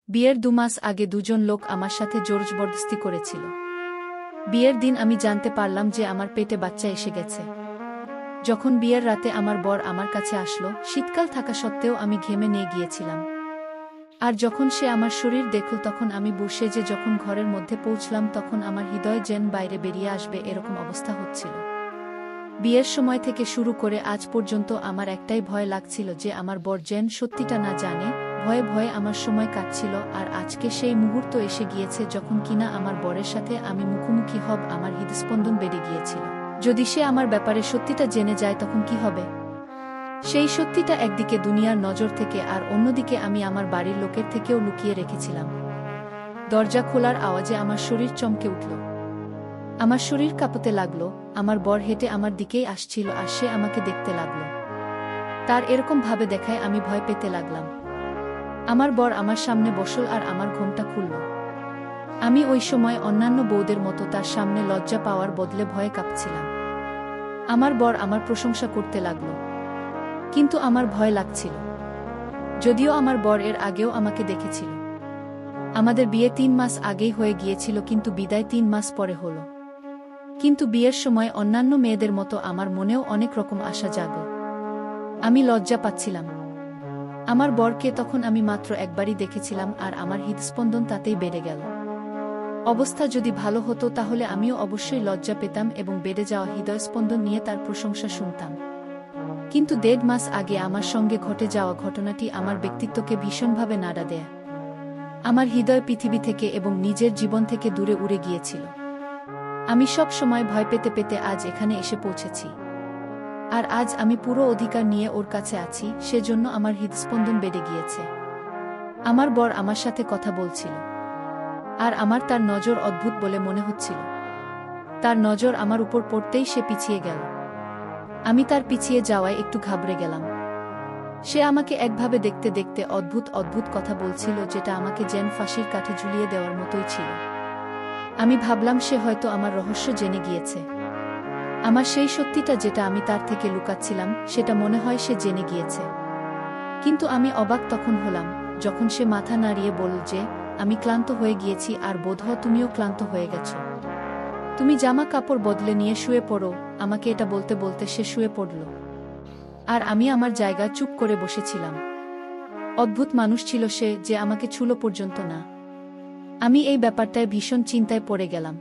বিয়ের 2 মাস আগে দুজন লোক আমার সাথে জোরজবরদস্তি করেছিল। বিয়ের দিন আমি জানতে পারলাম যে আমার পেটে বাচ্চা এসে গেছে। যখন বিয়ের রাতে আমার বর আমার কাছে আসলো, শীতকাল থাকা সত্ত্বেও আমি ঘেমে নিয়ে গিয়েছিলাম। আর যখন সে আমার শরীর দেখল তখন আমি বুঝে যে যখন ঘরের মধ্যে পৌঁছলাম তখন আমার হৃদয় যেন বাইরে বেরিয়ে আসবে এরকম অবস্থা হচ্ছিল। বিয়ের সময় থেকে শুরু করে আজ পর্যন্ত আমার একটাই ভয় লাগছিল যে আমার বর যেন সত্যিটা না জানে। ভয়ে ভয়ে আমার সময় কাটছিল, আর আজকে সেই মুহূর্ত এসে গিয়েছে যখন কিনা আমার বরের সাথে আমি মুখোমুখি হব। আমার হৃদস্পন্দন বেড়ে গিয়েছিল। যদি সে আমার ব্যাপারে সত্যিটা জেনে যায় তখন কি হবে? সেই সত্যিটা একদিকে দুনিয়ার নজর থেকে আর অন্যদিকে আমি আমার বাড়ির লোকের থেকেও লুকিয়ে রেখেছিলাম। দরজা খোলার আওয়াজে আমার শরীর চমকে উঠল। আমার শরীর কাঁপতে লাগলো। আমার বর হেঁটে আমার দিকেই আসছিল আর সে আমাকে দেখতে লাগলো। তার এরকম ভাবে দেখায় আমি ভয় পেতে লাগলাম। আমার বর আমার সামনে বসল আর আমার ঘোমটা খুলল। আমি ওই সময় অন্যান্য বউদের মতো তার সামনে লজ্জা পাওয়ার বদলে ভয়ে কাঁপছিলাম। আমার বর আমার প্রশংসা করতে লাগলো, কিন্তু আমার ভয় লাগছিল। যদিও আমার বর এর আগেও আমাকে দেখেছিল। আমাদের বিয়ে 3 মাস আগেই হয়ে গিয়েছিল, কিন্তু বিদায় 3 মাস পরে হলো। কিন্তু বিয়ের সময় অন্যান্য মেয়েদের মতো আমার মনেও অনেক রকম আশা জাগল। আমি লজ্জা পাচ্ছিলাম। আমার বরকে তখন আমি মাত্র একবারই দেখেছিলাম আর আমার হৃদস্পন্দন তাতেই বেড়ে গেল। অবস্থা যদি ভালো হতো তাহলে আমিও অবশ্যই লজ্জা পেতাম এবং বেড়ে যাওয়া হৃদয়স্পন্দন নিয়ে তার প্রশংসা শুনতাম। কিন্তু 1.5 মাস আগে আমার সঙ্গে ঘটে যাওয়া ঘটনাটি আমার ব্যক্তিত্বকে ভীষণভাবে নাড়া দেয়। আমার হৃদয় পৃথিবী থেকে এবং নিজের জীবন থেকে দূরে উড়ে গিয়েছিল। আমি সব সময় ভয় পেতে পেতে আজ এখানে এসে পৌঁছেছি। আর আজ আমি পুরো অধিকার নিয়ে ওর কাছে আছি, সেজন্য আমার হৃদস্পন্দন বেড়ে গিয়েছে। আমার বর আমার সাথে কথা বলছিল, আর আমার তার নজর অদ্ভুত বলে মনে হচ্ছিল। তার নজর আমার উপর পড়তেই সে পিছিয়ে গেল। আমি তার পিছিয়ে যাওয়ায় একটু ঘাবড়ে গেলাম। সে আমাকে একভাবে দেখতে দেখতে অদ্ভুত অদ্ভুত কথা বলছিল, যেটা আমাকে যেন ফাঁসির কাঠে ঝুলিয়ে দেওয়ার মতোই ছিল। আমি ভাবলাম সে হয়তো আমার রহস্য জেনে গিয়েছে। আমার সেই সত্যিটা যেটা আমি তার থেকে লুকাচ্ছিলাম, সেটা মনে হয় সে জেনে গিয়েছে। কিন্তু আমি অবাক তখন হলাম যখন সে মাথা নাড়িয়ে বলল যে, আমি ক্লান্ত হয়ে গিয়েছি আর বোধহয় তুমিও ক্লান্ত হয়ে গেছো। তুমি জামা কাপড় বদলে নিয়ে শুয়ে পড়ো। আমাকে এটা বলতে বলতে সে শুয়ে পড়ল, আর আমি আমার জায়গায় চুপ করে বসেছিলাম। অদ্ভুত মানুষ ছিল সে, যে আমাকে ছুলো পর্যন্ত না। আমি এই ব্যাপারটায় ভীষণ চিন্তায় পড়ে গেলাম।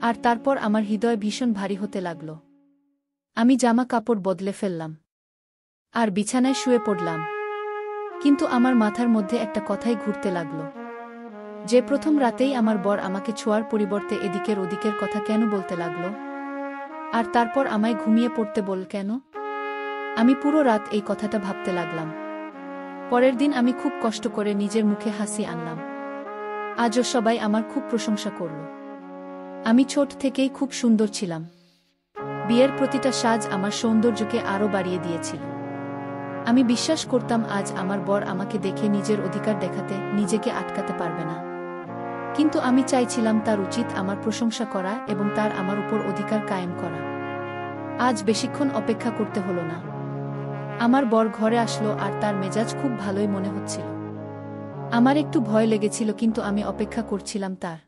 আর তারপর আমার হৃদয় ভীষণ ভারী হতে লাগল। আমি জামা কাপড় বদলে ফেললাম আর বিছানায় শুয়ে পড়লাম। কিন্তু আমার মাথার মধ্যে একটা কথাই ঘুরতে লাগল, যে প্রথম রাতেই আমার বর আমাকে ছোঁয়ার পরিবর্তে এদিকের ওদিকের কথা কেন বলতে লাগল, আর তারপর আমায় ঘুমিয়ে পড়তে বল কেন। আমি পুরো রাত এই কথাটা ভাবতে লাগলাম। পরের দিন আমি খুব কষ্ট করে নিজের মুখে হাসি আনলাম। আজও সবাই আমার খুব প্রশংসা করল। আমি ছোট থেকেই খুব সুন্দর ছিলাম। বিয়ের প্রতিটা সাজ আমার সৌন্দর্যকে আরও বাড়িয়ে দিয়েছিল। আমি বিশ্বাস করতাম আজ আমার বর আমাকে দেখে নিজের অধিকার দেখাতে নিজেকে আটকাতে পারবে না। কিন্তু আমি চাইছিলাম তার উচিত আমার প্রশংসা করা এবং তার আমার উপর অধিকার কায়েম করা। আজ বেশিক্ষণ অপেক্ষা করতে হলো না। আমার বর ঘরে আসলো আর তার মেজাজ খুব ভালোই মনে হচ্ছিল। আমার একটু ভয় লেগেছিল, কিন্তু আমি অপেক্ষা করছিলাম তার।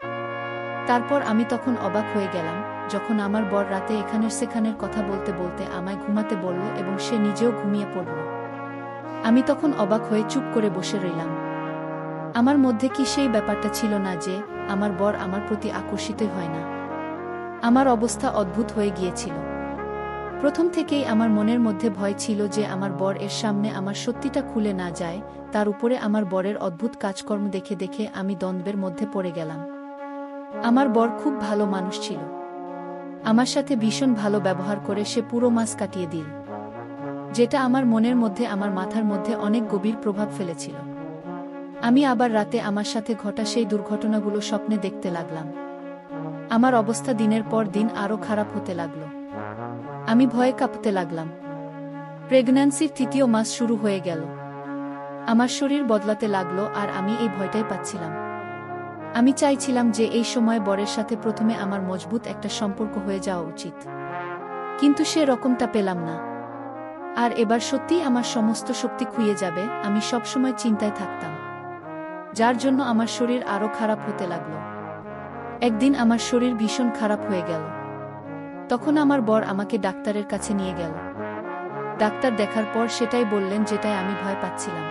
তারপর আমি তখন অবাক হয়ে গেলাম যখন আমার বর রাতে এখানের সেখানের কথা বলতে বলতে আমায় ঘুমাতে বলল এবং সে নিজেও ঘুমিয়ে পড়ল। আমি তখন অবাক হয়ে চুপ করে বসে রইলাম। আমার মধ্যে কি সেই ব্যাপারটা ছিল না যে আমার বর আমার প্রতি আকর্ষিতই হয় না? আমার অবস্থা অদ্ভুত হয়ে গিয়েছিল। প্রথম থেকেই আমার মনের মধ্যে ভয় ছিল যে আমার বর এর সামনে আমার সত্যিটা খুলে না যায়। তার উপরে আমার বরের অদ্ভুত কাজকর্ম দেখে দেখে আমি দ্বন্দ্বের মধ্যে পড়ে গেলাম। আমার বর খুব ভালো মানুষ ছিল। আমার সাথে ভীষণ ভালো ব্যবহার করে সে পুরো মাস কাটিয়ে দিল, যেটা আমার মনের মধ্যে আমার মাথার মধ্যে অনেক গভীর প্রভাব ফেলেছিল। আমি আবার রাতে আমার সাথে ঘটা সেই দুর্ঘটনাগুলো স্বপ্নে দেখতে লাগলাম। আমার অবস্থা দিনের পর দিন আরও খারাপ হতে লাগল। আমি ভয়ে কাঁপতে লাগলাম। প্রেগন্যান্সির 3য় মাস শুরু হয়ে গেল। আমার শরীর বদলাতে লাগলো আর আমি এই ভয়টাই পাচ্ছিলাম। আমি চাইছিলাম যে এই সময় বরের সাথে প্রথমে আমার মজবুত একটা সম্পর্ক হয়ে যাওয়া উচিত, কিন্তু সে রকমটা পেলাম না। আর এবার সত্যিই আমার সমস্ত শক্তি খুইয়ে যাবে, আমি সবসময় চিন্তায় থাকতাম। যার জন্য আমার শরীর আরও খারাপ হতে লাগল। একদিন আমার শরীর ভীষণ খারাপ হয়ে গেল। তখন আমার বর আমাকে ডাক্তারের কাছে নিয়ে গেল। ডাক্তার দেখার পর সেটাই বললেন যেটাই আমি ভয় পাচ্ছিলাম।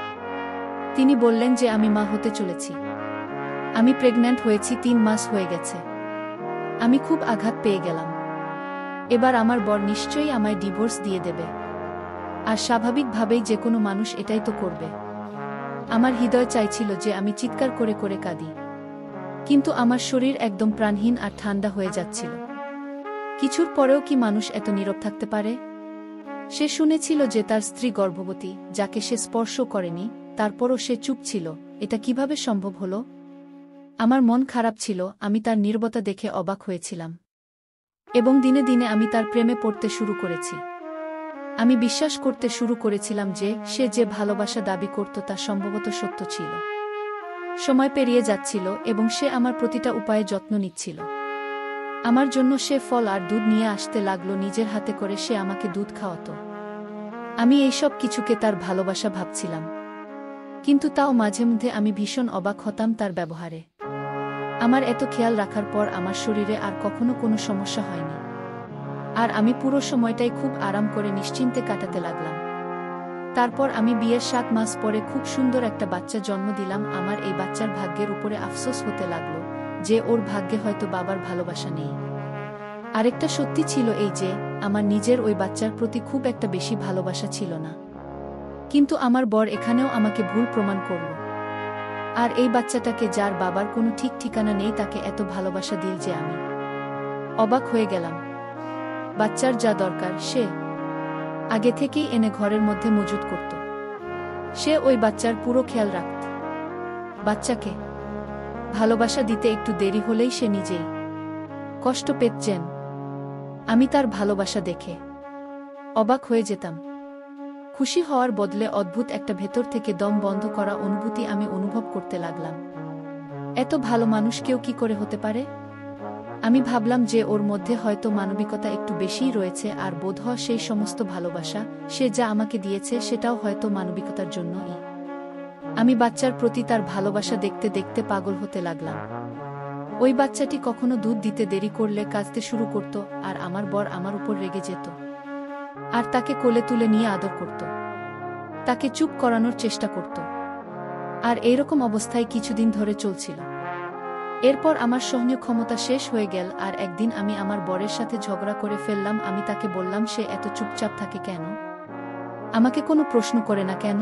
তিনি বললেন যে আমি মা হতে চলেছি। আমি প্রেগন্যান্ট হয়েছি, 3 মাস হয়ে গেছে। আমি খুব আঘাত পেয়ে গেলাম। এবার আমার বর নিশ্চয়ই আমায় ডিভোর্স দিয়ে দেবে। আর স্বাভাবিকভাবেই যে কোনো মানুষ এটাই তো করবে। আমার হৃদয় চাইছিল যে আমি চিৎকার করে করে কাঁদি, কিন্তু আমার শরীর একদম প্রাণহীন আর ঠান্ডা হয়ে যাচ্ছিল। কিছুর পরেও কি মানুষ এত নীরব থাকতে পারে? সে শুনেছিল যে তার স্ত্রী গর্ভবতী, যাকে সে স্পর্শ করেনি, তারপরও সে চুপ ছিল। এটা কিভাবে সম্ভব হলো? আমার মন খারাপ ছিল, আমি তার নীরবতা দেখে অবাক হয়েছিলাম। এবং দিনে দিনে আমি তার প্রেমে পড়তে শুরু করেছি। আমি বিশ্বাস করতে শুরু করেছিলাম যে সে যে ভালোবাসা দাবি করত তা সম্ভবত সত্য ছিল। সময় পেরিয়ে যাচ্ছিল এবং সে আমার প্রতিটা উপায়ে যত্ন নিচ্ছিল। আমার জন্য সে ফল আর দুধ নিয়ে আসতে লাগলো, নিজের হাতে করে সে আমাকে দুধ খাওয়াতো। আমি এইসব কিছুকে তার ভালোবাসা ভাবছিলাম, কিন্তু তাও মাঝে মধ্যে আমি ভীষণ অবাক হতাম তার ব্যবহারে। আমার এত খেয়াল রাখার পর আমার শরীরে আর কখনো কোনো সমস্যা হয়নি, আর আমি পুরো সময়টাই খুব আরাম করে নিশ্চিন্তে কাটাতে লাগলাম। তারপর আমি বিয়ের 7 মাস পরে খুব সুন্দর একটা বাচ্চা জন্ম দিলাম। আমার এই বাচ্চার ভাগ্যের উপরে আফসোস হতে লাগলো যে ওর ভাগ্যে হয়তো বাবার ভালোবাসা নেই। আরেকটা সত্যি ছিল এই যে আমার নিজের ওই বাচ্চার প্রতি খুব একটা বেশি ভালোবাসা ছিল না। কিন্তু আমার বর এখানেও আমাকে ভুল প্রমাণ করল। আর এই বাচ্চাটাকে, যার বাবার কোনো ঠিক ঠিকানা নেই, তাকে এত ভালোবাসা দিল যে আমি অবাক হয়ে গেলাম। বাচ্চার যা দরকার সে আগে থেকেই এনে ঘরের মধ্যে মজুত করত। সে ওই বাচ্চার পুরো খেয়াল রাখত। বাচ্চাকে ভালোবাসা দিতে একটু দেরি হলেই সে নিজেই কষ্ট পেতেন। আমি তার ভালোবাসা দেখে অবাক হয়ে যেতাম। খুশি হওয়ার বদলে অদ্ভুত একটা ভেতর থেকে দম বন্ধ করা অনুভূতি আমি অনুভব করতে লাগলাম। এত ভালো মানুষ কেউ কি করে হতে পারে? আমি ভাবলাম যে ওর মধ্যে হয়তো মানবিকতা একটু বেশিই রয়েছে, আর বোধহয় সেই সমস্ত ভালোবাসা সে যা আমাকে দিয়েছে সেটাও হয়তো মানবিকতার জন্যই। আমি বাচ্চার প্রতি তার ভালোবাসা দেখতে দেখতে পাগল হতে লাগলাম। ওই বাচ্চাটি কখনো দুধ দিতে দেরি করলে কাঁদতে শুরু করত, আর আমার বর আমার উপর রেগে যেত আর তাকে কোলে তুলে নিয়ে আদর করত, তাকে চুপ করানোর চেষ্টা করত। আর এইরকম অবস্থায় কিছুদিন ধরে চলছিল। এরপর আমার সহনীয় ক্ষমতা শেষ হয়ে গেল, আর একদিন আমি আমার বরের সাথে ঝগড়া করে ফেললাম। আমি তাকে বললাম সে এত চুপচাপ থাকে কেন, আমাকে কোনো প্রশ্ন করে না কেন?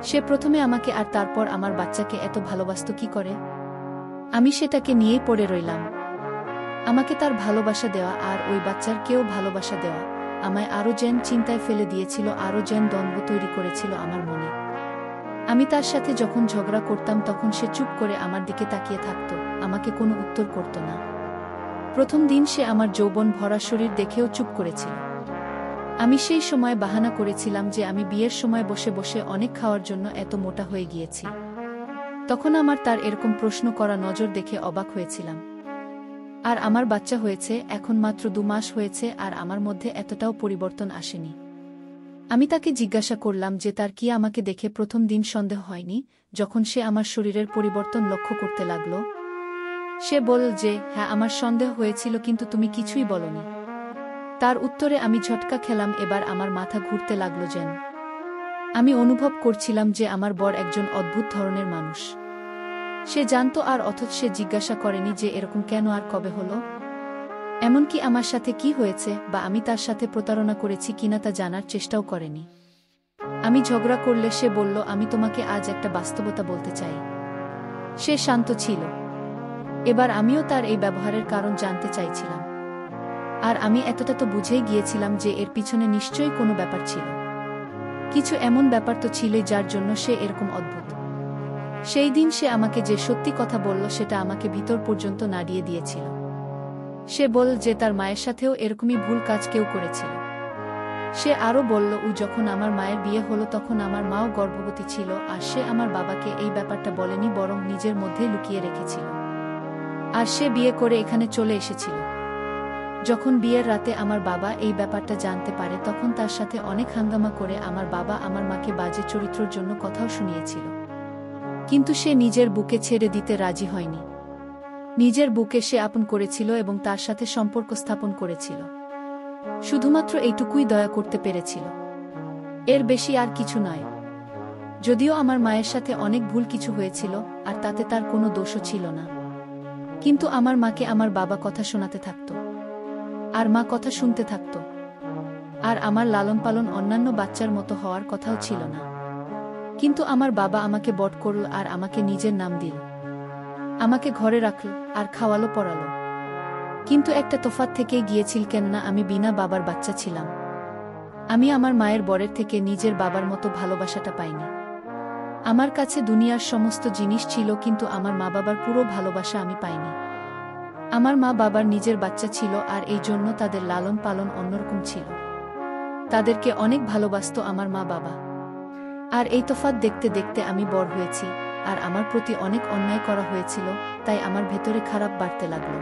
সে প্রথমে আমাকে আর তারপর আমার বাচ্চাকে এত ভালোবাসত কি করে? আমি সেটাকে নিয়েই পড়ে রইলাম। আমাকে তার ভালোবাসা দেওয়া আর ওই বাচ্চার কেউ ভালোবাসা দেওয়া আমায় আরও যেন চিন্তায় ফেলে দিয়েছিল, আরও যেন দ্বন্দ্ব তৈরি করেছিল আমার মনে। আমি তার সাথে যখন ঝগড়া করতাম তখন সে চুপ করে আমার দিকে তাকিয়ে থাকত, আমাকে কোনো উত্তর করত না। প্রথম দিন সে আমার যৌবন ভরা শরীর দেখেও চুপ করেছিল। আমি সেই সময় বাহানা করেছিলাম যে আমি বিয়ের সময় বসে বসে অনেক খাওয়ার জন্য এত মোটা হয়ে গিয়েছি। তখন আমার তার এরকম প্রশ্ন করা নজর দেখে অবাক হয়েছিলাম। আর আমার বাচ্চা হয়েছে এখন মাত্র 2 মাস হয়েছে, আর আমার মধ্যে এতটাও পরিবর্তন আসেনি। আমি তাকে জিজ্ঞাসা করলাম যে তার কি আমাকে দেখে প্রথম দিন সন্দেহ হয়নি যখন সে আমার শরীরের পরিবর্তন লক্ষ্য করতে লাগল? সে বলল যে হ্যাঁ, আমার সন্দেহ হয়েছিল, কিন্তু তুমি কিছুই বলনি। তার উত্তরে আমি ঝটকা খেলাম। এবার আমার মাথা ঘুরতে লাগল যেন। আমি অনুভব করছিলাম যে আমার বর একজন অদ্ভুত ধরনের মানুষ। সে জানত, আর অথচ সে জিজ্ঞাসা করেনি যে এরকম কেন আর কবে হলো। এমনকি আমার সাথে কি হয়েছে বা আমি তার সাথে প্রতারণা করেছি কিনা তা জানার চেষ্টাও করেনি। আমি ঝগড়া করলে সে বলল, আমি তোমাকে আজ একটা বাস্তবতা বলতে চাই। সে শান্ত ছিল। এবার আমিও তার এই ব্যবহারের কারণ জানতে চাইছিলাম। আর আমি এতটা তো বুঝেই গিয়েছিলাম যে এর পিছনে নিশ্চয়ই কোনো ব্যাপার ছিল। কিছু এমন ব্যাপার তো ছিলই যার জন্য সে এরকম অদ্ভুত। সেই দিন সে আমাকে যে সত্যি কথা বলল সেটা আমাকে ভিতর পর্যন্ত নাড়িয়ে দিয়েছিল। সে বলল যে তার মায়ের সাথেও এরকমই ভুল কাজ কেউ করেছিল। সে আরও বলল, যখন আমার মায়ের বিয়ে হলো তখন আমার মাও গর্ভবতী ছিল, আর সে আমার বাবাকে এই ব্যাপারটা বলেনি, বরং নিজের মধ্যেই লুকিয়ে রেখেছিল। আর সে বিয়ে করে এখানে চলে এসেছিল। যখন বিয়ের রাতে আমার বাবা এই ব্যাপারটা জানতে পারে তখন তার সাথে অনেক হাঙ্গামা করে আমার বাবা আমার মাকে বাজে চরিত্রের জন্য কথাও শুনিয়েছিল। কিন্তু সে নিজের বুকে ছেড়ে দিতে রাজি হয়নি। নিজের বুকে সে আপন করেছিল এবং তার সাথে সম্পর্ক স্থাপন করেছিল। শুধুমাত্র এইটুকুই দয়া করতে পেরেছিল, এর বেশি আর কিছু নয়। যদিও আমার মায়ের সাথে অনেক ভুল কিছু হয়েছিল, আর তাতে তার কোনো দোষও ছিল না, কিন্তু আমার মাকে আমার বাবা কথা শোনাতে থাকত, আর মা কথা শুনতে থাকত। আর আমার লালন পালন অন্যান্য বাচ্চার মতো হওয়ার কথাও ছিল না। কিন্তু আমার বাবা আমাকে বট করল আর আমাকে নিজের নাম দিল, আমাকে ঘরে রাখল আর খাওয়ালো পড়ালো। কিন্তু একটা তফাৎ থেকেই গিয়েছিল, কেননা আমি বিনা বাবার বাচ্চা ছিলাম। আমি আমার মায়ের বরের থেকে নিজের বাবার মতো ভালোবাসাটা পাইনি। আমার কাছে দুনিয়ার সমস্ত জিনিস ছিল, কিন্তু আমার মা বাবার পুরো ভালোবাসা আমি পাইনি। আমার মা বাবার নিজের বাচ্চা ছিল, আর এই জন্য তাদের লালন পালন অন্যরকম ছিল। তাদেরকে অনেক ভালোবাসত আমার মা বাবা। আর এই তফাৎ দেখতে দেখতে আমি বড় হয়েছি, আর আমার প্রতি অনেক অন্যায় করা হয়েছিল, তাই আমার ভেতরে খারাপ বাড়তে লাগলো।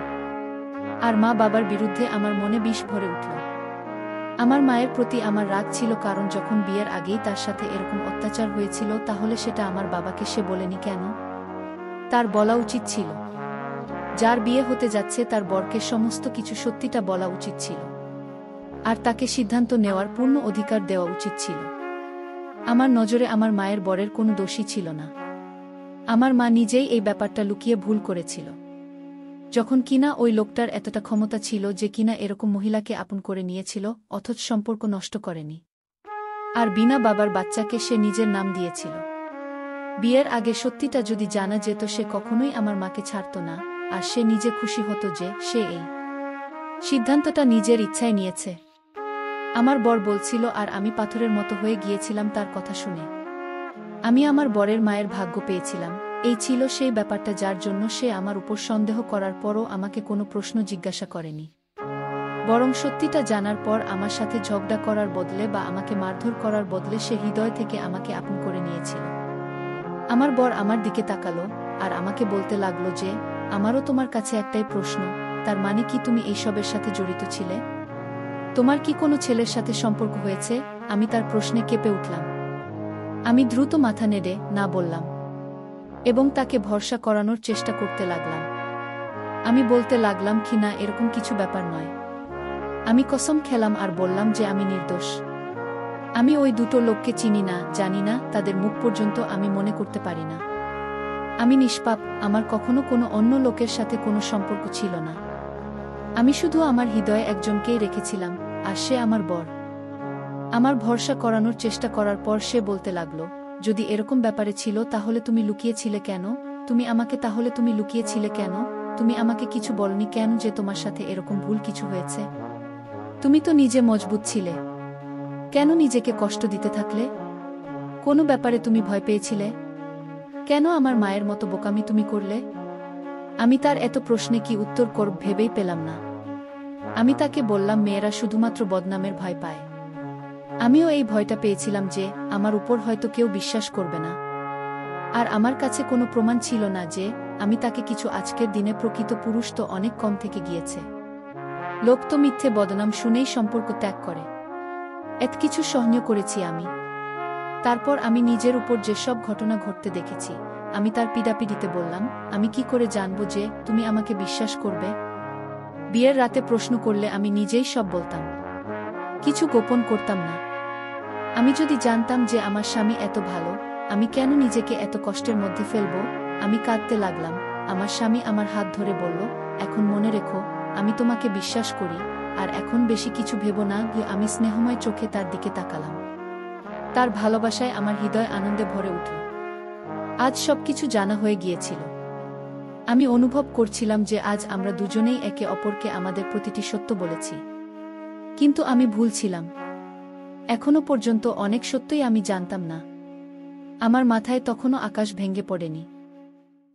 আর মা বাবার বিরুদ্ধে আমার মনে বিষ ভরে উঠল। আমার মায়ের প্রতি আমার রাগ ছিল, কারণ যখন বিয়ের আগেই তার সাথে এরকম অত্যাচার হয়েছিল, তাহলে সেটা আমার বাবাকে সে বলেনি কেন? তার বলা উচিত ছিল। যার বিয়ে হতে যাচ্ছে তার বরকে সমস্ত কিছু সত্যিটা বলা উচিত ছিল, আর তাকে সিদ্ধান্ত নেওয়ার পূর্ণ অধিকার দেওয়া উচিত ছিল। আমার নজরে আমার মায়ের বরের কোনো দোষী ছিল না। আমার মা নিজেই এই ব্যাপারটা লুকিয়ে ভুল করেছিল। যখন কিনা ওই লোকটার এতটা ক্ষমতা ছিল যে কিনা এরকম মহিলাকে আপন করে নিয়েছিল, অথচ সম্পর্ক নষ্ট করেনি। আর বিনা বাবার বাচ্চাকে সে নিজের নাম দিয়েছিল। বিয়ের আগে সত্যিটা যদি জানা যেত, সে কখনোই আমার মাকে ছাড়ত না, আর সে নিজে খুশি হতো যে সে এই সিদ্ধান্তটা নিজের ইচ্ছায় নিয়েছে। আমার বর বলছিল, আর আমি পাথরের মতো হয়ে গিয়েছিলাম তার কথা শুনে। আমি আমার বরের মায়ের ভাগ্য পেয়েছিলাম, এই ছিল সেই ব্যাপারটা যার জন্য সে আমার উপর সন্দেহ করার পরও আমাকে কোনো প্রশ্ন জিজ্ঞাসা করেনি। বরং সত্যিটা জানার পর আমার সাথে ঝগড়া করার বদলে বা আমাকে মারধর করার বদলে সে হৃদয় থেকে আমাকে আপন করে নিয়েছিল। আমার বর আমার দিকে তাকালো আর আমাকে বলতে লাগলো যে, আমারও তোমার কাছে একটাই প্রশ্ন, তার মানে কি তুমি এইসবের সাথে জড়িত ছিলে? তোমার কি কোনো ছেলের সাথে সম্পর্ক হয়েছে? আমি তার প্রশ্নে কেঁপে উঠলাম। আমি দ্রুত মাথা নেড়ে না বললাম, এবং তাকে ভরসা করানোর চেষ্টা করতে লাগলাম। আমি বলতে লাগলাম কি না, এরকম কিছু ব্যাপার নয়। আমি কসম খেলাম আর বললাম যে আমি নির্দোষ। আমি ওই দুটো লোককে চিনি না, জানি না, তাদের মুখ পর্যন্ত আমি মনে করতে পারি না। আমি নিষ্পাপ, আমার কখনো কোনো অন্য লোকের সাথে কোনো সম্পর্ক ছিল না। আমি শুধু আমার হৃদয়ে একজনকেই রেখেছিলাম, আর সে আমার বর। আমার ভরসা করানোর চেষ্টা করার পর সে বলতে লাগলো, যদি এরকম ব্যাপারে ছিল তাহলে তুমি লুকিয়েছিলে কেন? তুমি লুকিয়েছিলে কেন? তুমি আমাকে কিছু বলনি কেন যে তোমার সাথে এরকম ভুল কিছু হয়েছে? তুমি তো নিজে মজবুত ছিলে, কেন নিজেকে কষ্ট দিতে থাকলে? কোনো ব্যাপারে তুমি ভয় পেয়েছিলে? কেন আমার মায়ের মতো বোকামি তুমি করলে? আমি তার এত প্রশ্নে কি উত্তর করব ভেবেই পেলাম না। আমি তাকে বললাম, মেয়েরা শুধুমাত্র বদনামের ভয় পায়। আমিও এই ভয়টা পেয়েছিলাম যে আমার উপর হয়তো কেউ বিশ্বাস করবে না। আর আমার কাছে কোনো প্রমাণ ছিল না যে আমি তাকে কিছু। আজকের দিনে প্রকৃত পুরুষ তো অনেক কম থেকে গিয়েছে। লোক তো মিথ্যে বদনাম শুনেই সম্পর্ক ত্যাগ করে। এত কিছু সহ্য করেছি আমি। তারপর আমি নিজের উপর যেসব ঘটনা ঘটতে দেখেছি, আমি তার পিডাপিডিতে বললাম, আমি কি করে জানবো যে তুমি আমাকে বিশ্বাস করবে? বিয়ের রাতে প্রশ্ন করলে আমি নিজেই সব বলতাম, কিছু গোপন করতাম না। আমি যদি জানতাম যে আমার স্বামী এত ভালো, আমি কেন নিজেকে এত কষ্টের মধ্যে ফেলব? আমি কাঁদতে লাগলাম। আমার স্বামী আমার হাত ধরে বলল, এখন মনে রেখো, আমি তোমাকে বিশ্বাস করি, আর এখন বেশি কিছু ভেবো না। আমি স্নেহময় চোখে তার দিকে তাকালাম। তার ভালোবাসায় আমার হৃদয় আনন্দে ভরে উঠল। আজ সবকিছু জানা হয়ে গিয়েছিল। আমি অনুভব করছিলাম যে আজ আমরা দুজনেই একে অপরকে আমাদের প্রতিটি সত্য বলেছি। কিন্তু আমি ভুল ছিলাম। এখনো পর্যন্ত অনেক সত্যই আমি জানতাম না। আমার মাথায় তখনও আকাশ ভেঙে পড়েনি।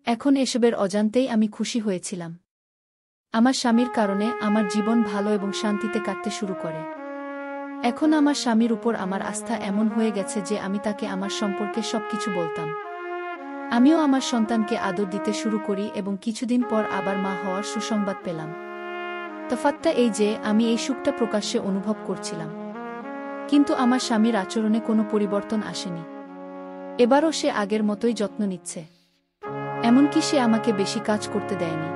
এখন এসবের অজান্তেই আমি খুশি হয়েছিলাম। আমার স্বামীর কারণে আমার জীবন ভালো এবং শান্তিতে কাটতে শুরু করে। এখন আমার স্বামীর উপর আমার আস্থা এমন হয়ে গেছে যে আমি তাকে আমার সম্পর্কে সবকিছু বলতাম। আমিও আমার সন্তানকে আদর দিতে শুরু করি এবং কিছুদিন পর আবার মা হওয়ার সুসংবাদ পেলাম। তফাৎটা এই যে আমি এই সুখটা প্রকাশ্যে অনুভব করছিলাম, কিন্তু আমার স্বামীর আচরণে কোনো পরিবর্তন আসেনি। এবারও সে আগের মতোই যত্ন নিচ্ছে। এমনকি সে আমাকে বেশি কাজ করতে দেয়নি।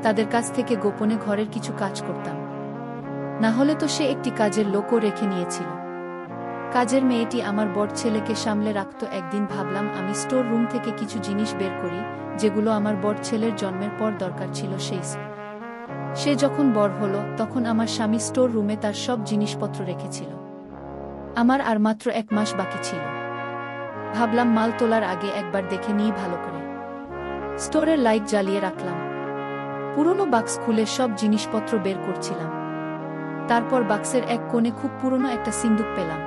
তাদের কাছ থেকে গোপনে ঘরের কিছু কাজ করতাম। না হলে তো সে একটি কাজের লোকও রেখে নিয়েছিল। কাজের মেয়েটি আমার বড় ছেলেকে সামলে রাখত। একদিন ভাবলাম আমি স্টোর রুম থেকে কিছু জিনিস বের করি, যেগুলো আমার বড় ছেলের জন্মের পর দরকার ছিল। সে যখন বড় হলো তখন আমার স্বামী স্টোর রুমে তার সব জিনিসপত্র রেখেছিল। আমার আর মাত্র 1 মাস বাকি ছিল। ভাবলাম মাল তোলার আগে একবার দেখে নিই ভালো করে। স্টোরের লাইট জ্বালিয়ে রাখলাম। পুরনো বাক্স খুলে সব জিনিসপত্র বের করছিলাম। তারপর বাক্সের এক কোণে খুব পুরনো একটা সিন্দুক পেলাম।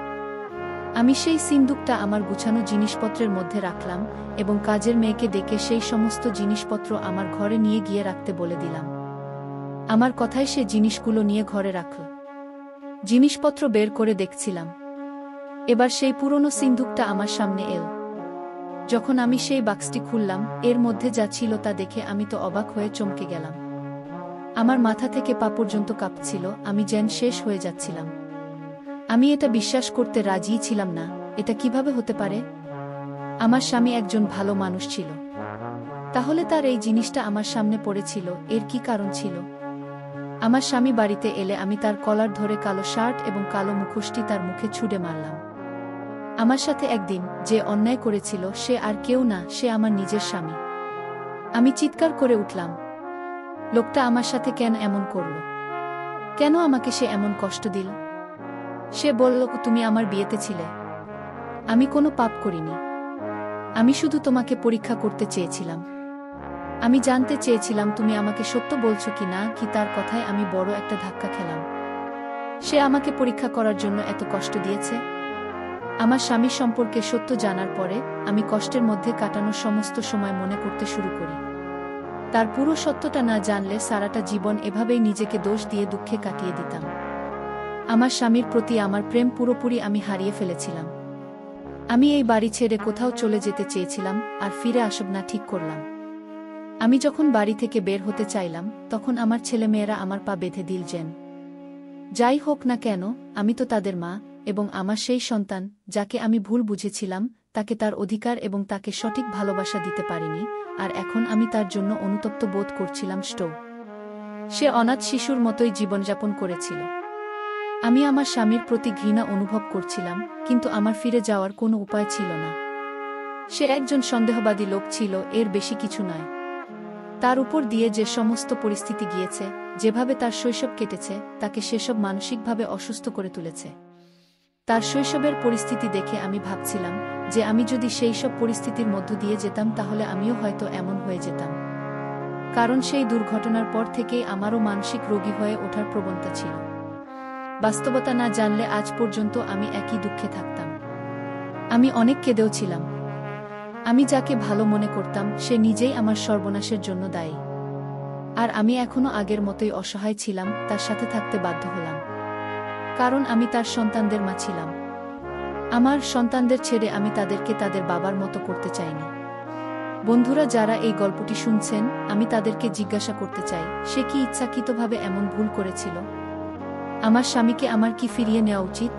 আমি সেই সিন্দুকটা আমার গুছানো জিনিসপত্রের মধ্যে রাখলাম এবং কাজের মেয়েকে ডেকে সেই সমস্ত জিনিসপত্র আমার ঘরে নিয়ে গিয়ে রাখতে বলে দিলাম। আমার কথায় সে জিনিসগুলো নিয়ে ঘরে রাখল। জিনিসপত্র বের করে দেখছিলাম। এবার সেই পুরনো সিন্দুকটা আমার সামনে এল। যখন আমি সেই বাক্সটি খুললাম, এর মধ্যে যা ছিল তা দেখে আমি তো অবাক হয়ে চমকে গেলাম। আমার মাথা থেকে পা পর্যন্ত কাঁপছিল, আমি যেন শেষ হয়ে যাচ্ছিলাম। আমি এটা বিশ্বাস করতে রাজিই ছিলাম না। এটা কিভাবে হতে পারে? আমার স্বামী একজন ভালো মানুষ ছিল, তাহলে তার এই জিনিসটা আমার সামনে পড়েছিল, এর কি কারণ ছিল? আমার স্বামী বাড়িতে এলে আমি তার কলার ধরে কালো শার্ট এবং কালো মুখোশটি তার মুখে ছুঁড়ে মারলাম। আমার সাথে একদিন যে অন্যায় করেছিল সে আর কেউ না, সে আমার নিজের স্বামী। আমি চিৎকার করে উঠলাম, লোকটা আমার সাথে কেন এমন করল? কেন আমাকে সে এমন কষ্ট দিল? সে বলল, তুমি আমার বিয়েতে ছিলে। আমি কোনো পাপ করিনি। আমি শুধু তোমাকে পরীক্ষা করতে চেয়েছিলাম। আমি জানতে চেয়েছিলাম তুমি আমাকে সত্য বলছো কি না। কি তার কথায় আমি বড় একটা ধাক্কা খেলাম। সে আমাকে পরীক্ষা করার জন্য এত কষ্ট দিয়েছে। আমার স্বামী সম্পর্কে সত্য জানার পরে আমি কষ্টের মধ্যে কাটানোর সমস্ত সময় মনে করতে শুরু করি। তার পুরো সত্যটা না জানলে সারাটা জীবন এভাবেই নিজেকে দোষ দিয়ে দুঃখে কাটিয়ে দিতাম। আমার স্বামীর প্রতি আমার প্রেম পুরোপুরি আমি হারিয়ে ফেলেছিলাম। আমি এই বাড়ি ছেড়ে কোথাও চলে যেতে চেয়েছিলাম, আর ফিরে আসব না ঠিক করলাম। আমি যখন বাড়ি থেকে বের হতে চাইলাম তখন আমার ছেলেমেয়েরা আমার পা বেঁধে দিল। যাই হোক না কেন, আমি তো তাদের মা, এবং আমার সেই সন্তান যাকে আমি ভুল বুঝেছিলাম তাকে তার অধিকার এবং তাকে সঠিক ভালোবাসা দিতে পারিনি, আর এখন আমি তার জন্য অনুতপ্ত বোধ করছিলাম। সে অনাথ শিশুর মতোই জীবনযাপন করেছিল। আমি আমার স্বামীর প্রতি ঘৃণা অনুভব করছিলাম, কিন্তু আমার ফিরে যাওয়ার কোনো উপায় ছিল না। সে একজন সন্দেহবাদী লোক ছিল, এর বেশি কিছু নয়। তার উপর দিয়ে যে সমস্ত পরিস্থিতি গিয়েছে, যেভাবে তার শৈশব কেটেছে, তাকে সেসব মানসিকভাবে অসুস্থ করে তুলেছে। তার শৈশবের পরিস্থিতি দেখে আমি ভাবছিলাম যে আমি যদি সেই সব পরিস্থিতির মধ্য দিয়ে যেতাম তাহলে আমিও হয়তো এমন হয়ে যেতাম। কারণ সেই দুর্ঘটনার পর থেকেই আমারও মানসিক রোগী হয়ে ওঠার প্রবণতা ছিল। বাস্তবতা না জানলে আজ পর্যন্ত আমি একই দুঃখে থাকতাম। আমি অনেক কেঁদেও ছিলাম। আমি যাকে ভালো মনে করতাম সে নিজেই আমার সর্বনাশের জন্য দায়ী। আর আমি এখনো আগের মতোই অসহায় ছিলাম, তার সাথে থাকতে বাধ্য হলাম। কারণ আমি তার সন্তানদের মা ছিলাম। আমার সন্তানদের ছেড়ে আমি তাদেরকে তাদের বাবার মতো করতে চাইনি। বন্ধুরা যারা এই গল্পটি শুনছেন, আমি তাদেরকে জিজ্ঞাসা করতে চাই, সে কি ইচ্ছাকৃতভাবে এমন ভুল করেছিল? আমার স্বামীকে আমার কি ফিরিয়ে নেওয়া উচিত?